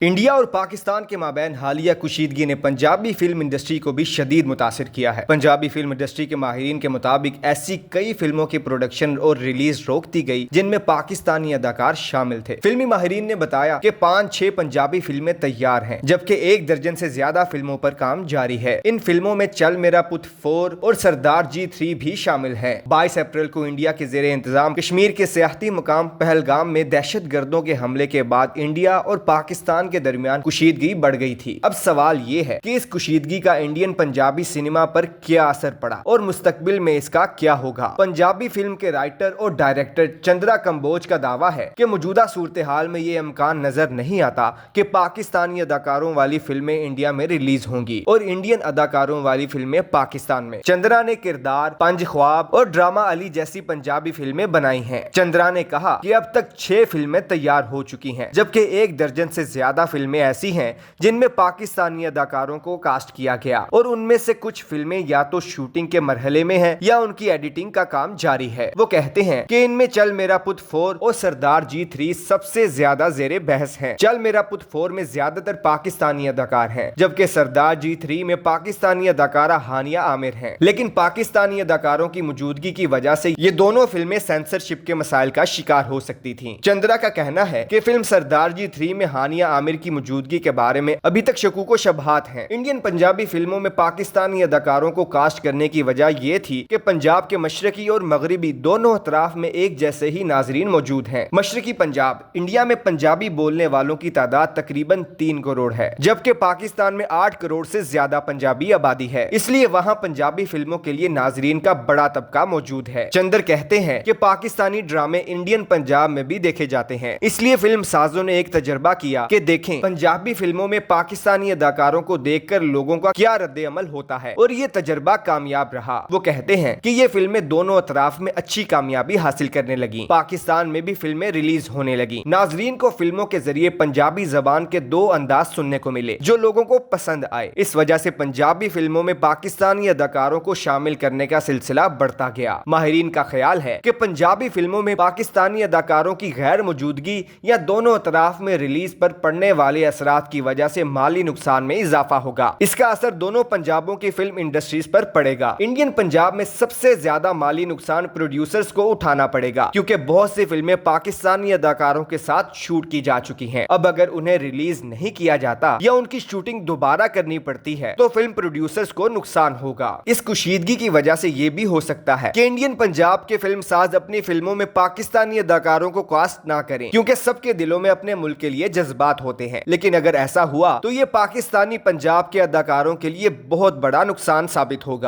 India اور پاکستان کے مابین حالیہ کشیدگی نے پنجابی فلم انڈسٹری کو بھی شدید متاثر کیا ہے۔ پنجابی فلم انڈسٹری کے ماہرین کے مطابق ایسی کئی فلموں کی پروڈکشن اور ریلیز روک دی گئی جن میں پاکستانی اداکار شامل تھے۔ فلمی ماہرین نے بتایا کہ 5-6 پنجابی فلمیں تیار ہیں، جبکہ 1 درجن سے زیادہ فلموں پر کام جاری ہے۔ ان فلموں میں چل میرا پت 4 اور سردار جی 3 بھی شامل ہیں۔ 22 اپریل کو انڈیا کے زیر انتظام کشمیر کے سیاحتی مقام پہلگام میں دہشت گردوں کے حملے کے بعد انڈیا اور پاکستان کے درمیان کشیدگی بڑھ گئی تھی۔ اب سوال یہ ہے کہ اس کشیدگی کا انڈین پنجابی سینما پر کیا اثر پڑا اور مستقبل میں اس کا کیا ہوگا۔ پنجابی فلم کے رائٹر اور ڈائریکٹر چندرا کمبوج کا دعویٰ ہے کہ موجودہ صورتحال میں یہ امکان نظر نہیں آتا کہ پاکستانی اداکاروں والی فلمیں انڈیا میں ریلیز ہوں گی اور انڈین اداکاروں والی فلمیں پاکستان میں۔ چندرا نے کردار، پنج خواب اور ڈرامہ علی جیسی پنجابی فلمیں بنائی ہیں۔ چندرا نے کہا کہ اب تک 6 فلمیں تیار ہو چکی ہیں، جبکہ 1 درجن سے زیادہ فلمیں ایسی ہیں جن میں پاکستانی اداکاروں کو کاسٹ کیا گیا اور ان میں سے کچھ فلمیں یا تو شوٹنگ کے مرحلے میں ہیں یا ان کی ایڈیٹنگ کا کام جاری ہے۔ وہ کہتے ہیں کہ ان میں چل میرا پت 4 اور سردار جی 3 سب سے زیادہ زیر بحث ہیں۔ چل میرا پت 4 میں زیادہ تر پاکستانی اداکار ہیں، جبکہ سردار جی 3 میں پاکستانی اداکارہ ہانیہ عامر ہیں، لیکن پاکستانی اداکاروں کی موجودگی کی وجہ سے یہ دونوں فلمیں سینسرشپ کے مسائل کا شکار ہو سکتی تھیں۔ چندرا کا کہنا ہے کہ فلم سردار جی 3 میں ہانیہ عامر کی موجودگی کے بارے میں ابھی تک شکوک و شبہات ہیں۔ انڈین پنجابی فلموں میں پاکستانی اداکاروں کو کاسٹ کرنے کی وجہ یہ تھی کہ پنجاب کے مشرقی اور مغربی دونوں اطراف میں ایک جیسے ہی ناظرین موجود ہیں۔ مشرقی پنجاب انڈیا میں پنجابی بولنے والوں کی تعداد تقریباً 3 کروڑ ہے، جبکہ پاکستان میں 8 کروڑ سے زیادہ پنجابی آبادی ہے، اس لیے وہاں پنجابی فلموں کے لیے ناظرین کا بڑا طبقہ موجود ہے۔ چندر کہتے ہیں کہ پاکستانی ڈرامے انڈین پنجاب میں بھی دیکھے جاتے ہیں، اس لیے فلم سازوں نے ایک تجربہ کیا کہ دیکھیں پنجابی فلموں میں پاکستانی اداکاروں کو دیکھ کر لوگوں کا کیا رد عمل ہوتا ہے، اور یہ تجربہ کامیاب رہا۔ وہ کہتے ہیں کہ یہ فلمیں دونوں اطراف میں اچھی کامیابی حاصل کرنے لگیں۔ پاکستان میں بھی فلمیں ریلیز ہونے لگیں۔ ناظرین کو فلموں کے ذریعے پنجابی زبان کے 2 انداز سننے کو ملے جو لوگوں کو پسند آئے۔ اس وجہ سے پنجابی فلموں میں پاکستانی اداکاروں کو شامل کرنے کا سلسلہ بڑھتا گیا۔ ماہرین کا خیال ہے کہ پنجابی فلموں میں پاکستانی اداکاروں کی غیر موجودگی یا دونوں اطراف میں ریلیز پر پڑنے والے اثرات کی وجہ سے مالی نقصان میں اضافہ ہوگا۔ اس کا اثر دونوں پنجابوں کی فلم انڈسٹریز پر پڑے گا۔ انڈین پنجاب میں سب سے زیادہ مالی نقصان پروڈیوسرز کو اٹھانا پڑے گا، کیونکہ بہت سی فلمیں پاکستانی اداکاروں کے ساتھ شوٹ کی جا چکی ہیں۔ اب اگر انہیں ریلیز نہیں کیا جاتا یا ان کی شوٹنگ دوبارہ کرنی پڑتی ہے تو فلم پروڈیوسرز کو نقصان ہوگا۔ اس کشیدگی کی وجہ سے یہ بھی ہو سکتا ہے کہ انڈین پنجاب کے فلم ساز اپنی فلموں میں پاکستانی اداکاروں کو کاسٹ نہ کریں، کیونکہ سب کے دلوں میں اپنے ملک کے لیے جذبات ہوتے ہیں، لیکن اگر ایسا ہوا تو یہ پاکستانی پنجاب کے اداکاروں کے لیے بہت بڑا نقصان ثابت ہوگا۔